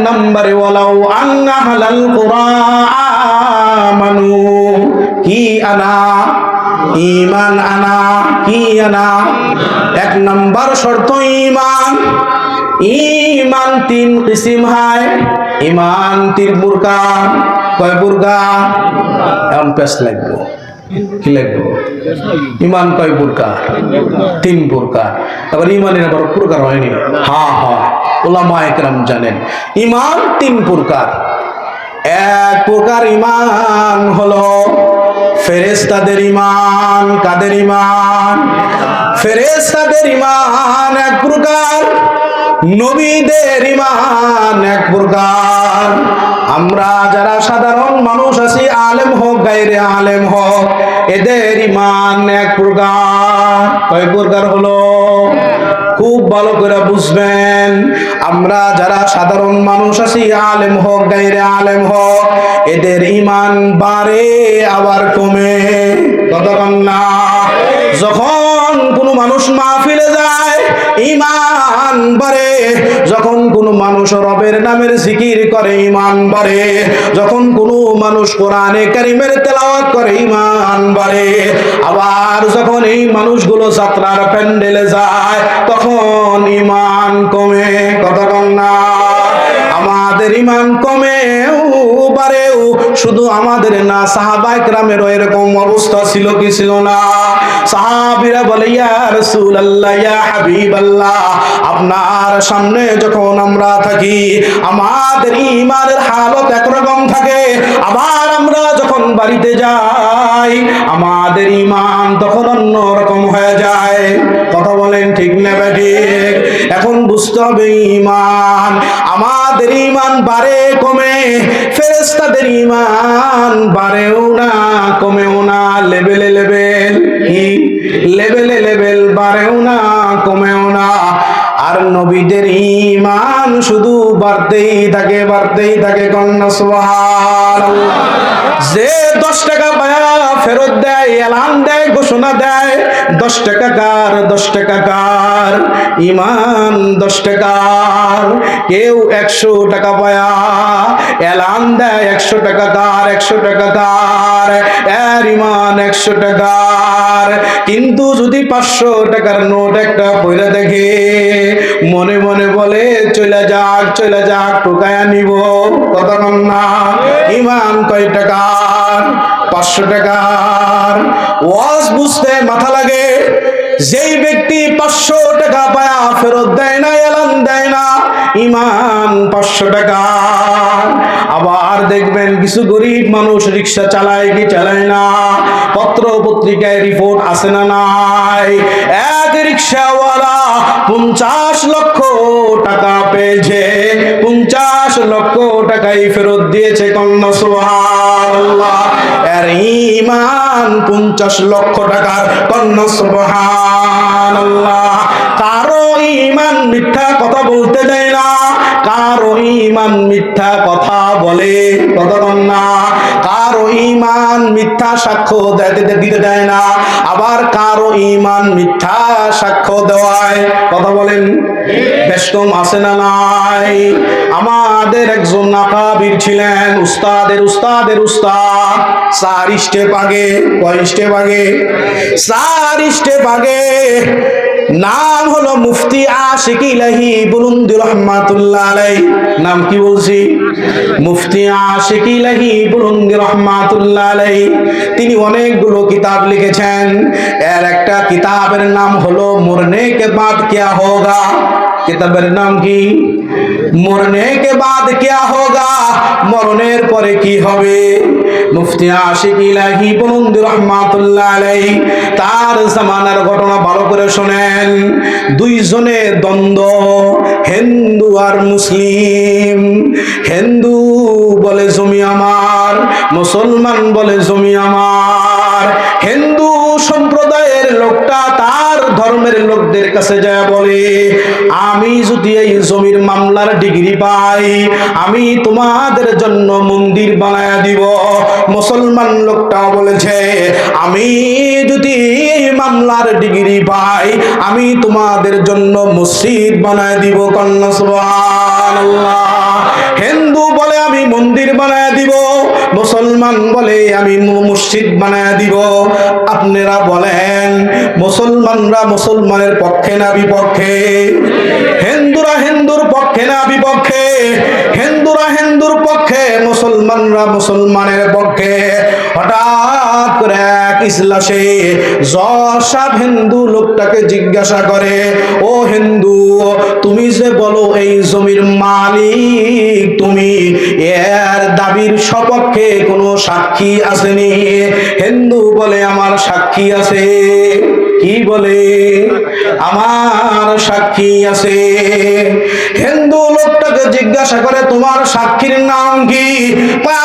নম্বরে ওয়ালাউ আন্না হালাল কুরআমানু কি আনা ঈমান আনা কি আনা এক নম্বর শর্ত ঈমান। ঈমান তিন কিসিম হয়। ঈমান তিন প্রকার। কয় প্রকার? এখন পেশ লাগবে। কি লাগবে? ঈমান কয় প্রকার? তিন প্রকার। আবার ঈমানের আবার প্রকার হয়নি। হ্যাঁ হ্যাঁ, উলামায়ে কেরাম জানেন ঈমান তিন প্রকার। এক প্রকার ঈমান হলো ফেরেশতাদের ঈমান। কাদের ঈমান? ফেরেশতাদের ঈমান এক প্রকার, নবীদের ঈমান এক প্রকার। আমরা যারা সাধারণ মানুষ আছি, আলেম হোক গায়রে আলেম হোক, এদের ঈমান এক প্রকার। কয় প্রকার হলো? খুব ভালো করে বুঝবেন। আমরা যারা সাধারণ মানুষ আছি, আলেম হোক গায়রে আলেম হোক, এদের ঈমান বাড়ে আবার কমে। কতক্ষণ না? যখন কোনো মানুষ মাহফিলে যায় ঈমান বাড়ে, যখন কোনো মানুষ রবের নামের জিকির করে ঈমান বাড়ে, যখন কোনো মানুষ কোরআনে কারীমের তেলাওয়াত করে ঈমান বাড়ে। আবার যখন এই মানুষগুলো যাত্রার প্যান্ডেলে যায় তখন ঈমান কমে। কতক্ষণ না? আমাদের ঈমান কমেও বাড়েও। শুধু আমাদের না, সাহাবায়ে কেরামেরও এরকম অবস্থা ছিল কি ছিল না? সাহাবীরা বলে ইয়া রাসূলুল্লাহ, ইয়া হাবিবাল্লাহ, আপনার সামনে যখন আমরা থাকি আমাদের ঈমানের হালত একরকম থাকে, আবার আমরা যখন বাড়িতে যাই আমাদের ঈমান তখন অন্যরকম হয়ে যায়। কথা বলেন ঠিক না ঠিক? এখন বুঝতে হবে ঈমান, আমাদের ঈমান বাড়ে কমে। ফেরেশতাদের ঈমান বাড়েও না কমেও না, লেভেলে লেভেল। কি লেভেলে লেভেল, বাড়েও না কমেও না। আর নবীদের ঈমান শুধু বাড়তেই থাকে, বাড়তেই থাকে। কন্যা সুবহানাল্লাহ। যে 10 টাকা পায়া ফেরত দেয়, এলান দেয়, ঘোষণা দেয় 10 টাকা কার, 10 টাকা কার, ঈমান 10 টাকার। কেউ 100 টাকা পায়া এলান দেয় 100 টাকা কার, 100 টাকা কার, এর ঈমান 100 টাকার। কিন্তু যদি 500 টাকার নোট একটা পয়লা দেখে মনে মনে বলে চলে যাক, চলে যাক, টোকায়া নিব। কতক্ষণ না? ঈমান কয় টাকার? 500 টাকার। ওয়াজ বুঝতে মাথা লাগে। যেই ব্যক্তি 500 টাকা পায়া ফেরত দেয় না, এলান দেয় না, ঈমান 500 টাকা। আবার দেখবেন কিছু গরিব মানুষ রিকশা চালায় কি চালায় না, পত্র পত্রিকায় রিপোর্ট আছে না নাই, এক রিকশাওয়ালা 50 লক্ষ টাকা পেয়েছে, 50 লক্ষ টাকাই ফেরত দিয়েছে। কন্যা সুবহানাল্লাহ। এর ঈমান 50 লক্ষ টাকার। কন্যা সুবহানাল্লাহ। কারো ঈমান মিথ্যা কথা বলতে দেয় না, কারো ঈমান মিথ্যা কথা বলে। কতক্ষণ না? কারো ঈমান মিথ্যা সাক্ষ্য দিতে দেয় না, আবার কারো ঈমান মিথ্যা সাক্ষ্য দেওয়ায়। কথা বলেন বেশ কম আছে না নাই? আমাদের একজন আকাবির ছিলেন, উস্তাদের উস্তাদের উস্তাদ, 4 স্টেপ আগে। কয় স্টেপ আগে? 4 স্টেপ আগে। নাম হলো মুফতি আশিক ইলাহি বুলুন্দি রহমাতুল্লাহ আলাইহি। নাম কি বলছি? মুফতি আশিক ইলাহি বুলুন্দি রহমাতুল্লাহ আলাইহি। তিনি অনেকগুলো কিতাব লিখেছেন। এর একটা কিতাবের নাম হলো মরনে কে বাদ কিয়া হোগা। কিতাবের নাম কি? মরনে কে বাদ কিয়া হোগা, মরণের পরে কি হবে। মুফতি আশিক ইলাহি বুলুন্দি রহমাতুল্লাহ আলাইহি তার জামানার ঘটনা ভালো করে শোনেন। 2 জনের দ্বন্দ্ব, হিন্দু আর মুসলিম। হিন্দু বলে জমি আমার, মুসলমান বলে জমি আমার। হিন্দু সম্প্রদায়ের লোকটা তার ধর্মের লোকদের কাছে যায় বলে, আমি যদি এই জমির মামলার ডিগ্রি পাই আমি তোমাদের জন্য মন্দির বানায়া দিব। মুসলমান লোকটাও বলেছে, আমি যদি এই মামলার ডিগ্রি পাই আমি তোমাদের জন্য মসজিদ বানায় দিব। কন্যা সুবহানাল্লাহ। মুসলমান বলে আমি মসজিদ বানায় দিব। আপনারা বলেন মুসলমানরা মুসলমানের পক্ষে না বিপক্ষে? হিন্দুরা হিন্দুর পক্ষে না বিপক্ষে? হিন্দুরা হিন্দুর পক্ষে, মুসলমানরা মুসলমানের পক্ষে। হঠাৎ করে এক ইজলাসে জজ সাহেব হিন্দু লোকটাকে জিজ্ঞাসা করে, ও হিন্দু, তুমি যে বলো এই জমির মালিক তুমি, এর দাবির সপক্ষে কোনো সাক্ষী আসেনি? হিন্দু বলে আমার সাক্ষী আছে। কি বলে? আমার সাক্ষী আছে। হিন্দু লোকটাকে জিজ্ঞাসা করে তোমার সাক্ষীর নাম কি?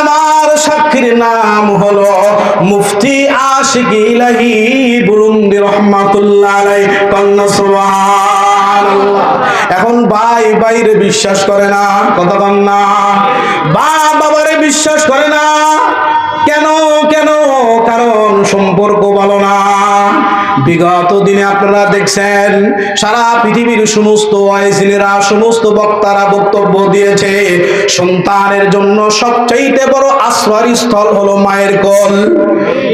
আমার সাক্ষীর নাম হলো মুফতি আশিক ইলাহি বুলুন্দি রহমাতুল্লাহ আলাইহি। কন্না সুবহানাল্লাহ। এখন ভাই বাইরে বিশ্বাস করে না, কথা বল না। বাবারে বিশ্বাস করে না। কেন কেন? কারণ সম্পর্ক ভালো না। বিগত দিনে আপনারা দেখছেন সারা পৃথিবীর সমস্ত ওয়াইজিনেরা, সমস্ত বক্তারা বক্তব্য দিয়েছে সন্তানের জন্য সবচাইতে বড় আশ্রয়স্থল হলো মায়ের কোল।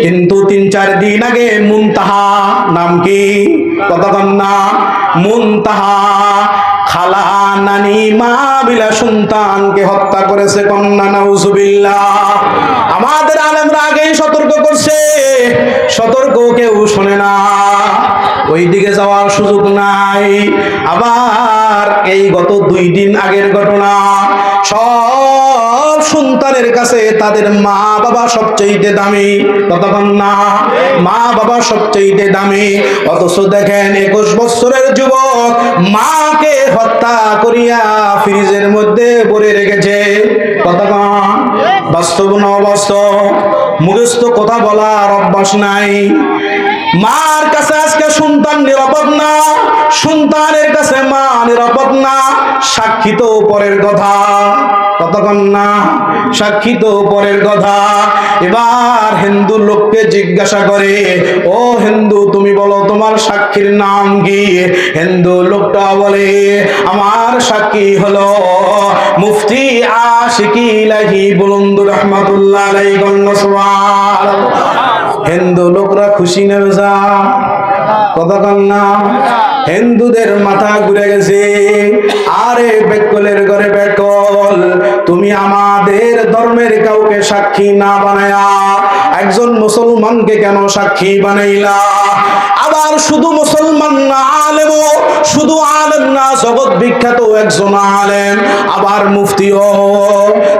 কিন্তু 3-4 দিন আগে মুনতাহা, নাম কি? কথা বল না। মুনতাহা খালা নানি মা বিলা সন্তানকে হত্যা করেছে। কন্যা নাউজুবিল্লাহ। আমাদের আলেমরা আগেই সতর্ক করছে, সতর্ক কেউ শোনে না, ওই দিকে যাওয়ার সুযোগ নাই। আবার এই গত 2 দিন আগের ঘটনা, সব সন্তানের কাছে তাদের মা বাবা সবচেয়ে দামি। ততক্ষণ না, মা বাবা সবচেয়ে দামি। অথচ দেখেন 21 বছরের যুবক মাকে হত্যা করিয়া ফ্রিজের মধ্যে ভরে রেখেছে। ততক্ষণ বাস্তব না অবাস্তব? মুখস্থ কথা বলার অভ্যাস নাই। মার কাছে আজকে সন্তান নিরাপদ না, সন্তানের কাছে মা নিরাপদ না। সাক্ষী তো পরের কথা। কতক্ষণ না? সাক্ষী তো পরের কথা। এবার হিন্দু লোককে জিজ্ঞাসা করে, ও হিন্দু তুমি বলো তোমার সাক্ষীর নাম কি? হিন্দু লোকটা বলে আমার সাক্ষী হলো মুফতি আশিক ইলাহি বুলুন্দি রহমাতুল্লাহ আলাইহি। হিন্দু লোকরা খুশি না বেজা? কতক্ষণ না? হিন্দুদের মাথা ঘুরে গেছে। আরে বেকলের ঘরে বেকল, তুমি আমাদের ধর্মের কাউকে সাক্ষী না বানায়া একজন মুসলমানকে কেন সাক্ষী বানাইলা? আবার শুধু মুসলমান না, আলেমও, শুধু আলেম না, জগৎ বিখ্যাত একজন আলেম, আবার মুফতিও।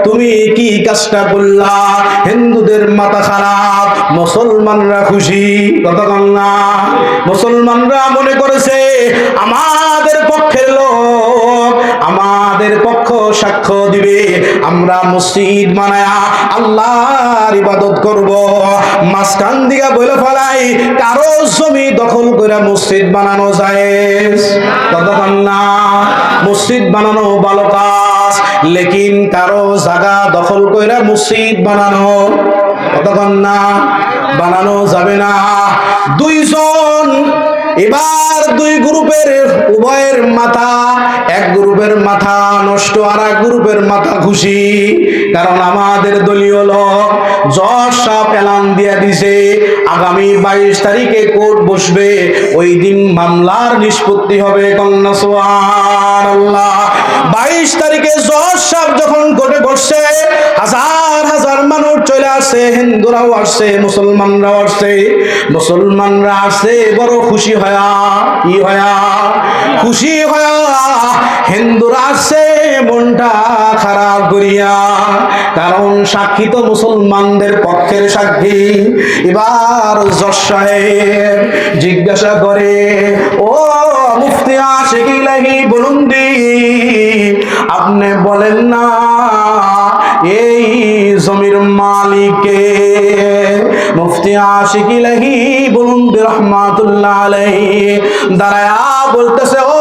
তুমি কি কাজটা করলা? হিন্দুদের মাথা খারাপ, মুসলমানরা খুশি। কতক্ষণ না? মুসলমানরা মনে করেছে আমাদের পক্ষের লোক, আমাদের পক্ষ সাক্ষ্য দিবে, আমরা মসজিদ বানায়া আল্লাহর ইবাদত করব। মাঝখান দিকে বলে ফেলাই কারো জমি দখল করে মসজিদ বানানো জায়েজ। ততক্ষণ না? মসজিদ বানানো ভালো কাজ, লেকিন কারো জায়গা দখল করে মসজিদ বানানো, ততক্ষণ না? বানানো যাবে না। দুইজন, এবার 2 গ্রুপের উভয়ের মাথা, এক গ্রুপের মাথা নষ্ট আর এক গ্রুপের মাথা খুশি। কারণ আমাদের দলীয় লোক জজ সাহেব এলান দিয়ে দিছে আগামী 22 তারিখে কোর্ট বসবে, ওই দিন মামলার নিষ্পত্তি হবে। কন্যা সুবহানাল্লাহ। 22 তারিখে জজ সাহেব যখন কোর্টে বসছে, হাজার হাজার মানুষ চলে আসছে, হিন্দুরাও আসছে, মুসলমানরাও আসছে। মুসলমানরা আসছে বড় খুশি হয়া, কি হয়া? খুশি হয়া। হিন্দুরা আসছে মনটা খারাপ করিয়া, কারণ সাক্ষী তো মুসলমানদের পক্ষের সাক্ষী। এবার জজ সাহেব জিজ্ঞাসা করে, ও মুফতি আশিক ইলাহি বুলুন্দি, আপনি বলেন না এই জমির মালিককে? মুফতি আশিক ইলাহি বুলুন্দি রহমাতুল্লাহ আলাইহি দাঁড়ায়া বলতেছে, ও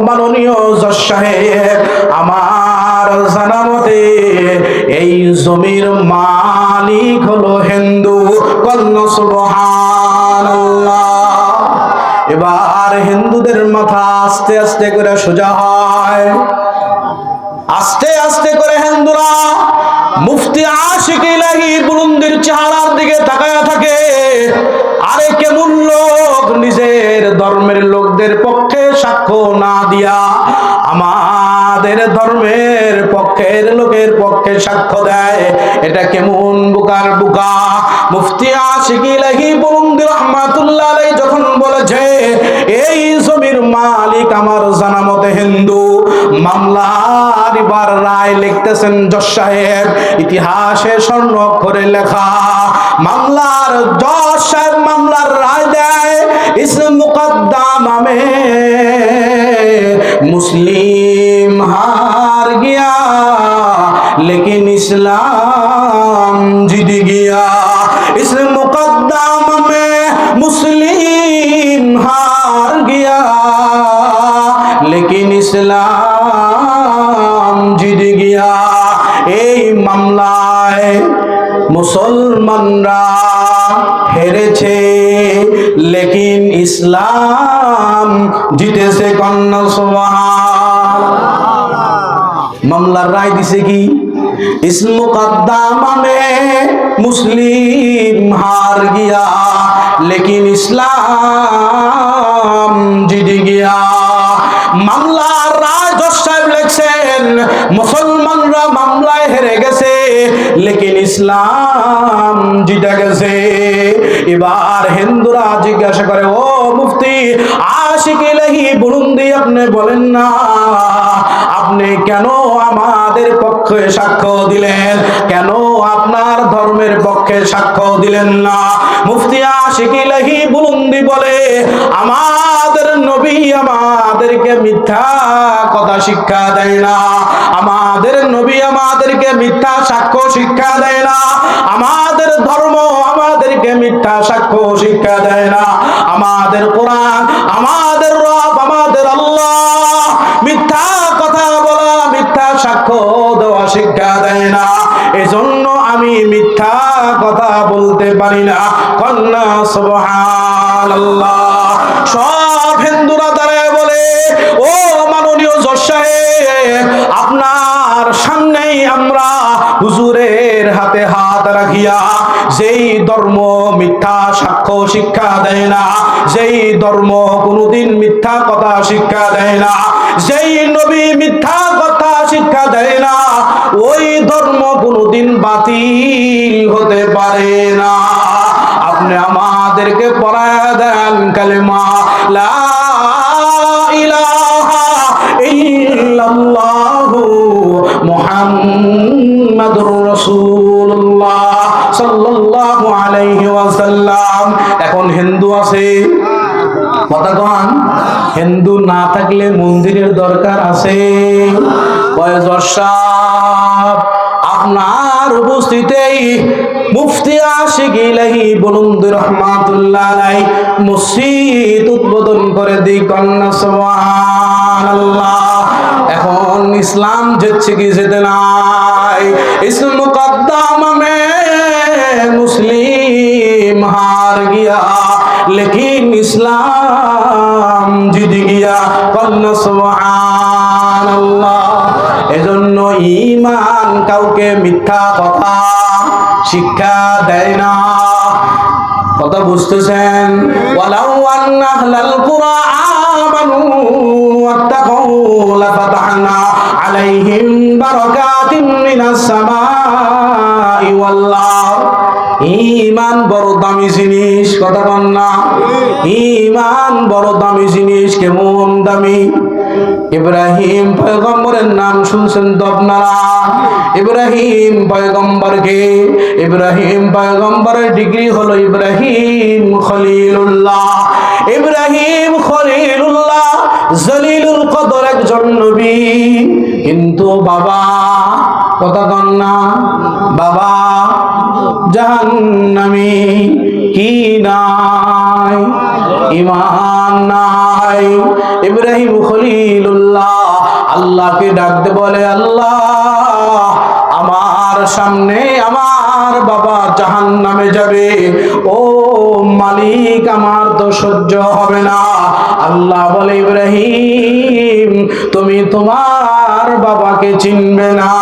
মাননীয় জজ সাহেব, আমার জানা মতে এই জমির মালিক হলো হিন্দু। কন্যা সুবহানাল্লাহ। এবার হিন্দুদের মাথা আস্তে আস্তে করে সোজা হয়, আস্তে আস্তে করে হিন্দুরা মুফতি আশিক আশিক ইলাহি বুলন্দির চেহারার দিকে তাকায়া থাকে। আরে কেমন লোক নিজের ধর্মের লোকদের পক্ষে সাক্ষ্য না দিয়া আমাদের ধর্মের পক্ষের লোকের পক্ষে সাক্ষ্য দেয়, এটা কেমন বুকার বুকা। মুফতি আশিক ইলাহি বুলন্দি রাহমাতুল্লাহ আলাইহি যখন বলেছে এই জমির মালিক আমার জানা মতে হিন্দু, মামলার এবার রায় লিখতেছেন জজ সাহেব, ইতিহাসে স্বর্ণ অক্ষরে লেখা। মামলার জজ সাহেব মামলার রায় দেয় ইস মুকদ্দমা মে মুসলিম হার গিয়া लेकिन इस्लाम जीत गया। इस मुकद्दमा में मुस्लिम हार गया लेकिन इस्लाम जीत गया। এই মামলায় মুসলমানরা হেরেছে লেকিন ইসলাম জিতেছে। কন্যা সুবহানাল্লাহ। মামলার রায় দিছে কি इस मुकद्दमा में मुस्लिम हार गया लेकिन इस्लाम जीत गया। মামলার রায় জজ সাহেব লিখছেন মুসলমানরা মামলায় হেরে গেছে লেকিন ইসলাম জিতে গেছে। এবার হিন্দুরা জিজ্ঞাসা করে ও মুফতি আশিক ইলাহি বুলন্দি আপনি বলেন না আপনি কেন আমাদের পক্ষে সাক্ষ্য দিলেন, কেন আপনার ধর্মের পক্ষে সাক্ষ্য দিলেন না? মুফতি আশিক ইলাহি বুলন্দি বলে আমাদের নবী আমাদেরকে মিথ্যা কথা শিক্ষা দেয় না, আমাদের নবী আমাদেরকে মিথ্যা সাক্ষ্য শিক্ষা দেয় না, আমাদের ধর্ম আমাদেরকে মিথ্যা সাক্ষ্য শিক্ষা দেয় না, আমাদের কোরআন আমাদের রব আমাদের আল্লাহ মিথ্যা কথা বলা মিথ্যা সাক্ষ্য দেওয়া শিক্ষা দেয় না। এজন্য আমি মিথ্যা কথা বলতে পারি না। কন্যা সুবহানাল্লাহ। সব হিন্দুরা দাঁড়ায় বলে ও মাননীয় জজ সাহেব আপনার সামনেই আমরা হুজুরের হাতে হাত রাখিয়া যেই ধর্ম মিথ্যা সাক্ষ্য শিক্ষা দেয় না, যেই ধর্ম কোনোদিন মিথ্যা কথা শিক্ষা দেয় না, যেই নবী মিথ্যা কথা শিক্ষা দেয় না, ওই ধর্ম কোনোদিন বাতিল হতে পারে না। আপনি আমাদেরকে পড়ায় দেন কালেমা লা ইলাহা ইল্লাল্লাহু মুহাম্মাদুর রাসূলুল্লাহ সাল্লাল্লাহু আলাইহি ওয়াসাল্লাম। এখন হিন্দু আছে কথা কন, হিন্দু না থাকলে মন্দিরের দরকার আছে। আপনার উপস্থিতেই মুফতি আশিক ইলাহি বুলন্দি রাহমাতুল্লাহ আলাইহি মসজিদ উদ্বোধন করে দিই। কন্যা সুবহানাল্লাহ। এখন ইসলাম জিতছে কি জিতে নাই? ইস মুকদ্দমা মে মুসলিম হার গিয়া लेकिन ইসলাম জিত গিয়া। কন্যা সুবহানাল্লাহ। এজন্য ঈমান কাউকে মিথ্যা কথা শিক্ষা দেয় না। কথা বুঝতেছেন? ওয়ালাউ আন্না আহলাল কুরআ আমানু ওয়াত্তাকু লাফাতাহনা আলাইহিম বারাকাতিম মিনাস সামাই ওয়াল আরদ। ঈমান বড় দামি জিনিস। কথা বল না, ঈমান বড় দামি জিনিস। কেমন দামি? ইব্রাহিম পয়গম্বরের নাম শুনছেন তো আপনারা? ইব্রাহিম পয়গম্বরকে, ইব্রাহিম পয়গম্বরের ডিগ্রি হলো ইব্রাহিম খলিলুল্লাহ। ইব্রাহিম খলিলুল্লাহ জলিলুল কদর একজন নবী, কিন্তু বাবা কথা কন না, বাবা জাহান্নামী। কি নাই? ঈমান নাই। ইব্রাহিম খলিলুল্লাহ আল্লাহকে ডাকতে বলে আল্লাহ আমার সামনে আমার বাবা জাহান্নামে যাবে, ও মালিক আমার তো সহ্য হবে না। আল্লাহ বলে ইব্রাহিম তুমি তোমার বাবাকে চিনবে না।